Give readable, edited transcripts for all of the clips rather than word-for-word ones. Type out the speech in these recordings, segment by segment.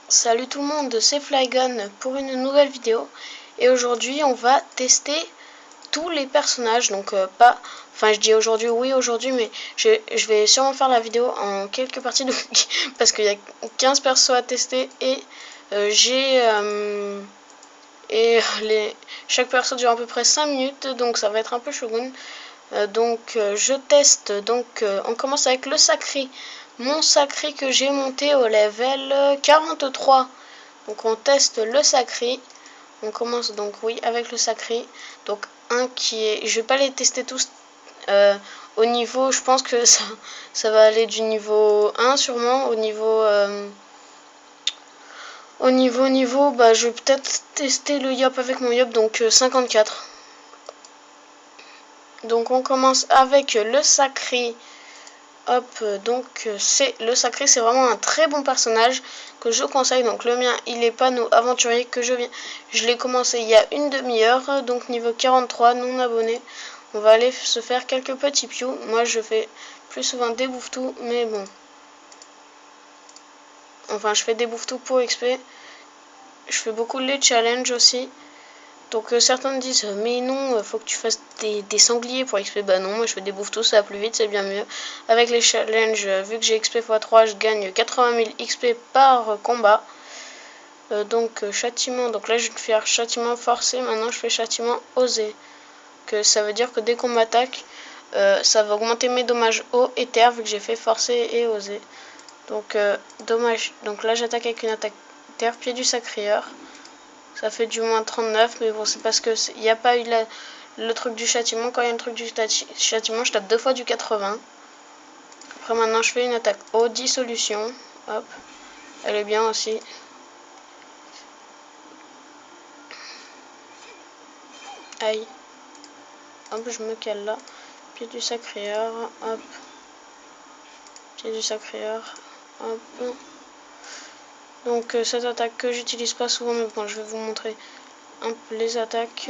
Salut tout le monde, c'est Flygun pour une nouvelle vidéo. Et aujourd'hui on va tester tous les personnages. Donc pas, enfin je dis aujourd'hui, oui aujourd'hui, mais je vais sûrement faire la vidéo en quelques parties donc, parce qu'il y a 15 persos à tester. Et chaque perso dure à peu près 5 minutes, donc ça va être un peu shogun. Je teste, on commence avec le sacré. Mon sacré que j'ai monté au level 43. Donc on teste le sacré. On commence donc oui avec le sacré. Donc un qui est... Je vais pas les tester tous au niveau... Je pense que ça va aller du niveau 1 sûrement. Au niveau, bah, je vais peut-être tester le yop avec mon yop. Donc 54. Donc on commence avec le sacré. Hop, c'est le sacré, c'est vraiment un très bon personnage que je conseille. Donc le mien, il est panneau aventurier que je l'ai commencé il y a une demi-heure, donc niveau 43, non abonné. On va aller se faire quelques petits pious. Moi je fais plus souvent des bouffetous, mais bon. Enfin je fais des bouffetous pour XP. Je fais beaucoup les challenges aussi. Donc certains me disent mais non, faut que tu fasses des sangliers pour XP. Bah non, moi je fais des bouffetous, ça va plus vite, c'est bien mieux. Avec les challenges, vu que j'ai XP x3, je gagne 80 000 XP par combat. Châtiment, donc là je vais faire châtiment forcé, maintenant je fais châtiment osé. Que ça veut dire que dès qu'on m'attaque, ça va augmenter mes dommages haut et terre vu que j'ai fait forcé et osé. Dommage. Donc là j'attaque avec une attaque terre, pied du sacrieur. Ça fait du moins 39, mais bon, c'est parce que il n'y a pas eu le truc du châtiment. Quand il y a le truc du châtiment, je tape 2 fois du 80. Après, maintenant, je fais une attaque haute, dissolution. Hop, elle est bien aussi. Aïe. Hop, je me cale là. Pied du sacrieur. Hop. Pied du sacrieur. Hop. Donc, cette attaque que j'utilise pas souvent, mais bon, je vais vous montrer un peu les attaques.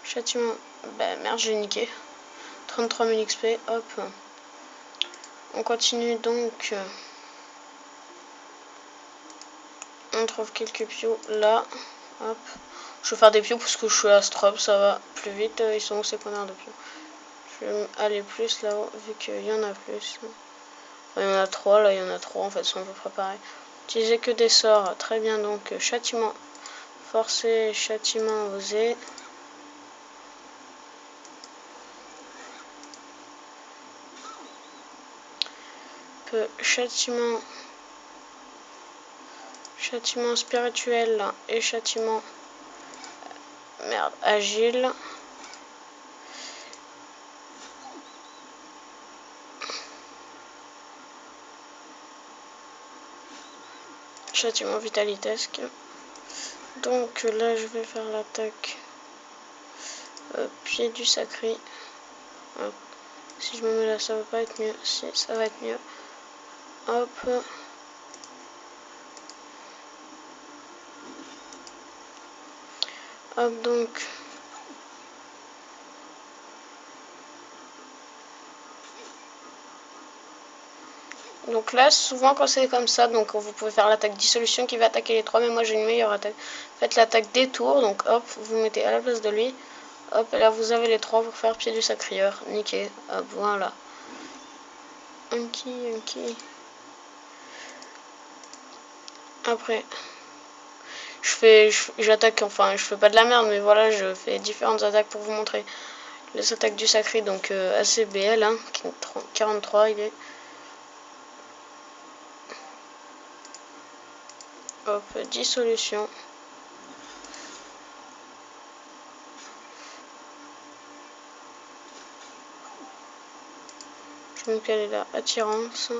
Châtiment. Bah, merde, j'ai niqué. 33 000 XP. Hop. On continue donc. On trouve quelques pios là. Hop. Je vais faire des pios parce que je suis astrobe, ça va plus vite. Ils sont secondaires de pios. Je vais aller plus là-haut vu qu'il y en a plus. Il y en a 3 là, il y en a 3 en fait, ils sont à peu près pareils. Utiliser que des sorts, très bien. Donc châtiment forcé, châtiment osé. Châtiment spirituel là, et châtiment agile. Châtiment vitalitesque. Donc là je vais faire l'attaque pied du sacré. Hop. Si je me mets là ça va pas être mieux. Si ça va être mieux. Hop. Hop donc là souvent quand c'est comme ça, donc vous pouvez faire l'attaque dissolution qui va attaquer les 3, mais moi j'ai une meilleure attaque. Faites l'attaque détour, donc hop, vous mettez à la place de lui. Hop, et là vous avez les 3 pour faire pied du sacrieur. Nickel. Hop, voilà. Unky. Après, j'attaque, enfin je fais pas de la merde, mais voilà, je fais différentes attaques pour vous montrer les attaques du sacré. Donc ACBL, hein, 43 il est. Hop, dissolution. Je vais me caler là, attirance.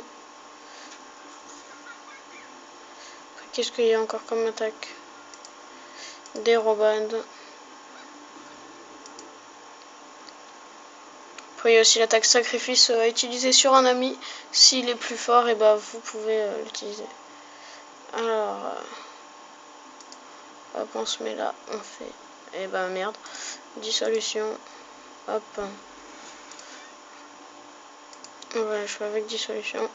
Qu'est-ce qu'il y a encore comme attaque? Dérobade. Après il y a aussi l'attaque sacrifice à utiliser sur un ami. S'il est plus fort, et bah vous pouvez l'utiliser. Alors, hop, on se met là, on fait. Et bah merde. Dissolution. Hop. Voilà, je fais avec dissolution.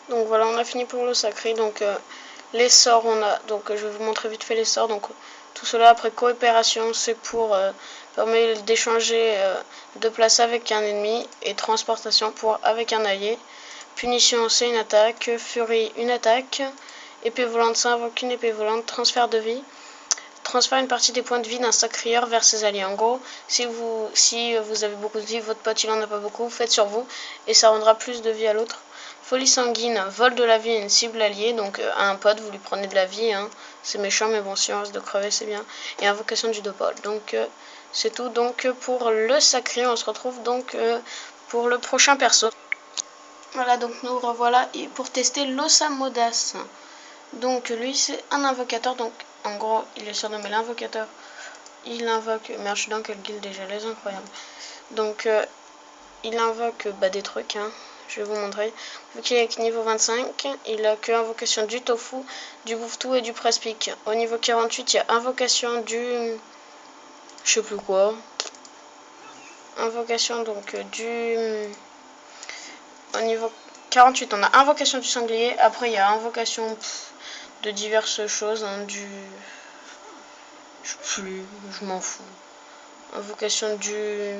Donc voilà, on a fini pour le sacré. Donc les sorts, on a. Donc je vais vous montrer vite fait les sorts. Donc tout cela après coopération, c'est pour permettre d'échanger de place avec un ennemi, et transportation pour avec un allié. Punition, c'est une attaque. Furie, une attaque. Épée volante, ça invoque une épée volante. Transfert de vie. Transfère une partie des points de vie d'un sacrieur vers ses alliés. En gros, si vous avez beaucoup de vie, votre pote il en a pas beaucoup, faites sur vous et ça rendra plus de vie à l'autre. Folie sanguine, vol de la vie à une cible alliée. Donc à un pote, vous lui prenez de la vie. Hein. C'est méchant, mais bon, si on reste de crever, c'est bien. Et invocation du Dopol. Donc c'est tout donc pour le sacré. On se retrouve donc pour le prochain perso. Voilà, donc nous revoilà pour tester l'Osamodas. Donc lui c'est un invocateur, donc en gros il est surnommé l'invocateur. Il invoque, merde je suis dans quelle guilde déjà, les incroyables. Donc il invoque des trucs, hein. Je vais vous montrer. Vu qu'il est niveau 25, il a que invocation du tofu, du bouffe-tout et du presse-pique. Au niveau 48, il y a invocation du... je sais plus quoi. Invocation donc du... Au niveau 48, on a invocation du sanglier. Après il y a invocation de diverses choses, hein, du... je sais plus, je m'en fous. Invocation du...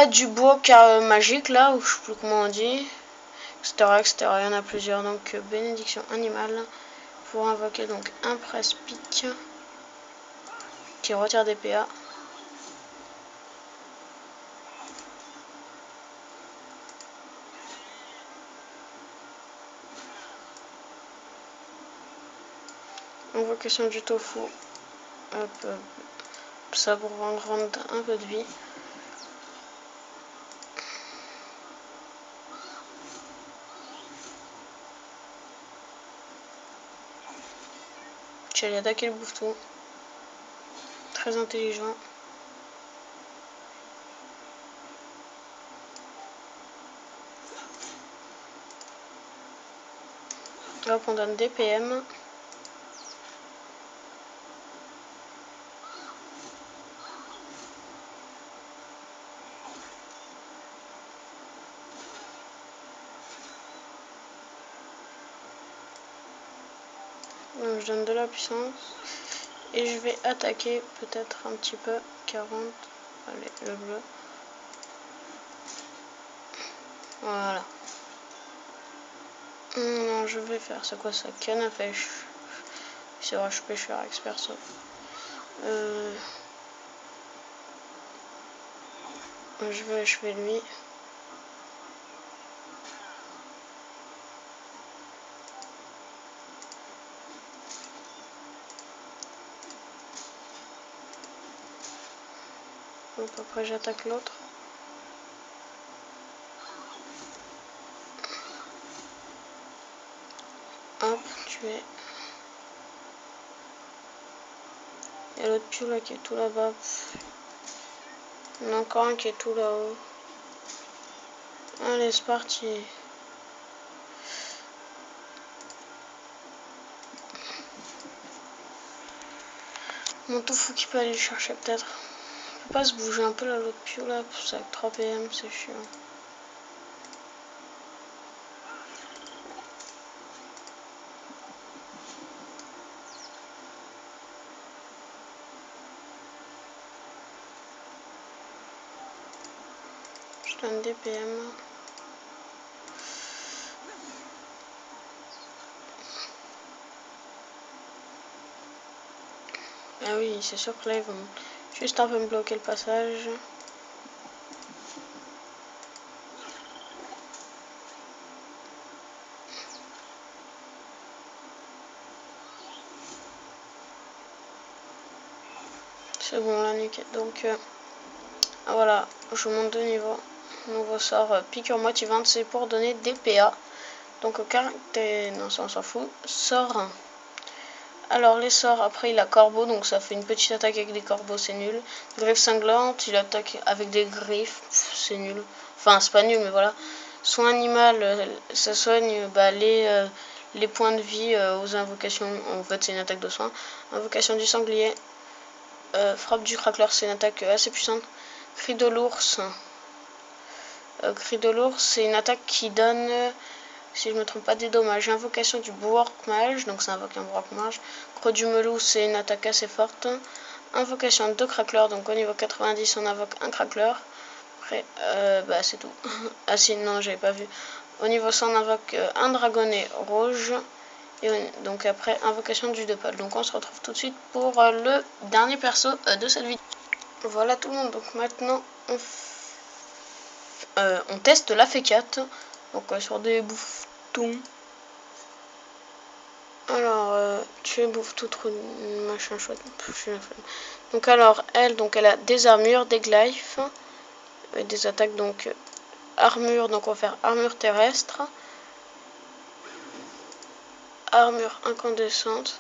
du bois magique là, ou je sais plus comment on dit. Etc. etc. Il y en a plusieurs. Donc bénédiction animale. Pour invoquer donc un presse-pique qui retire des PA. Invocation du tofu. Hop, ça pour rendre un peu de vie. J'allais attaquer le bouffe-tout. Très intelligent. Hop, on donne des PM. Donc, je donne de la puissance. Et je vais attaquer peut-être un petit peu. 40. Allez, le bleu. Voilà. Non, je vais faire. C'est quoi ça? Canne à pêche. C'est vrai, je suis pêcheur expert ça. Je vais achever lui. Donc après j'attaque l'autre. Hop, tué. Il y a l'autre piou là qui est tout là-bas. Il y en a encore un qui est tout là-haut. Allez, c'est parti. Mon tofu qui peut aller le chercher peut-être. On peut pas se bouger un peu là, l'autre piou là. C'est avec 3 PM, c'est chiant. Je donne des PM. Ah oui, c'est sûr que là ils vont juste un peu me bloquer le passage. C'est bon là, nickel. Donc voilà, je monte de niveau. Nouveau sort, piqûre moitié 20, c'est pour donner des PA. Donc au caractère, non ça on s'en fout. Sort. Alors les sorts, après il a corbeau, donc ça fait une petite attaque avec des corbeaux, c'est nul. Griffe cinglante, il attaque avec des griffes, c'est nul. Enfin c'est pas nul mais voilà. Soin animal, ça soigne les points de vie aux invocations, en fait c'est une attaque de soin. Invocation du sanglier, frappe du craqueleur, c'est une attaque assez puissante. Cri de l'ours, c'est une attaque qui donne si je me trompe pas, des dommages. Invocation du Bulwark Mage, donc ça invoque un Bulwark Mage. Croix du Melou, c'est une attaque assez forte. Invocation de Crackler, donc au niveau 90 on invoque un Crackler. Après, bah c'est tout. Ah si, non, j'avais pas vu. Au niveau 100 on invoque un Dragonnet rouge. Et donc après, invocation du Depol. Donc on se retrouve tout de suite pour le dernier perso de cette vidéo. Voilà tout le monde, donc maintenant on teste la F4. Donc sur des bouffetons. Alors, tu bouffes tout machin chouette. Donc alors, elle a des armures, des glyphes, des attaques, donc armure, donc on va faire armure terrestre, armure incandescente,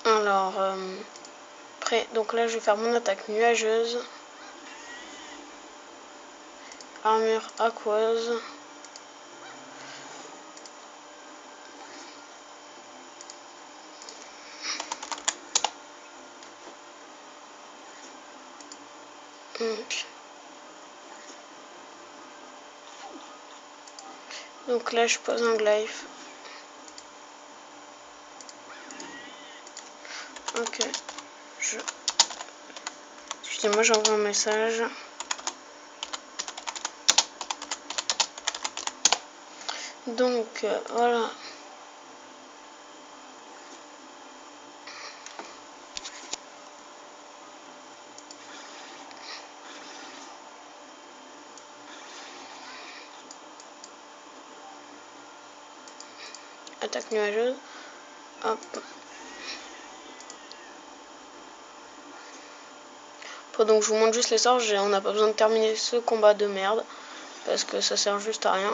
Alors, après, donc là je vais faire mon attaque nuageuse, armure aqueuse, donc là je pose un glyphe. Ok, excusez-moi, j'envoie un message. Donc voilà. Attaque nuageuse. Hop. Donc je vous montre juste les sorts, on n'a pas besoin de terminer ce combat de merde, parce que ça sert juste à rien.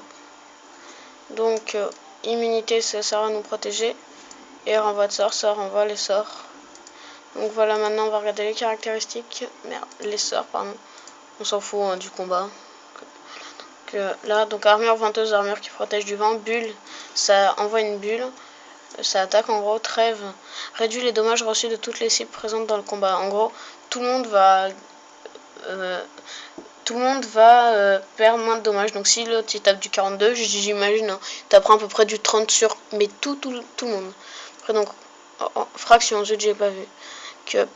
Donc immunité, ça sert à nous protéger, et renvoi de sorts, ça renvoie les sorts. Donc voilà, maintenant on va regarder les caractéristiques, merde, les sorts, pardon, on s'en fout hein, du combat. Là, donc armure venteuse, armure qui protège du vent, bulle, ça envoie une bulle, ça attaque en gros, trêve, réduit les dommages reçus de toutes les cibles présentes dans le combat. En gros, tout le monde va perdre moins de dommages. Donc si l'autre il tape du 42, j'imagine, hein, il tapera à peu près du 30 sur, mais tout le monde. Après donc, fraction, j'ai pas vu. Que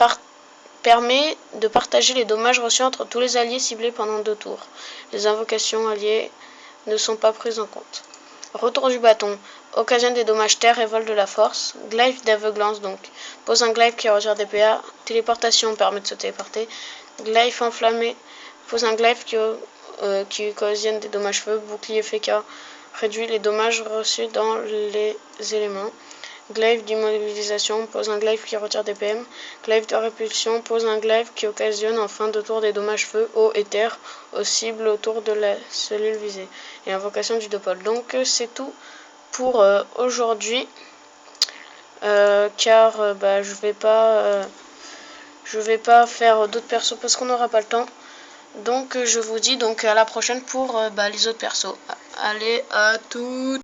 permet de partager les dommages reçus entre tous les alliés ciblés pendant 2 tours. Les invocations alliées ne sont pas prises en compte. Retour du bâton. Occasionne des dommages terre et vol de la force. Glyphe d'aveuglance, donc pose un glyphe qui retire des PA. Téléportation permet de se téléporter. Glyphe enflammé. Pose un glyphe qui occasionne des dommages feu. Bouclier FK réduit les dommages reçus dans les éléments. Glaive d'immobilisation, pose un glaive qui retire des PM. Glaive de répulsion, pose un glaive qui occasionne en fin de tour des dommages feu, eau et terre aux cibles autour de la cellule visée. Et invocation du Depol. Donc c'est tout pour aujourd'hui. Car je vais pas faire d'autres persos parce qu'on n'aura pas le temps. Donc je vous dis donc à la prochaine pour les autres persos. Allez, à toutes.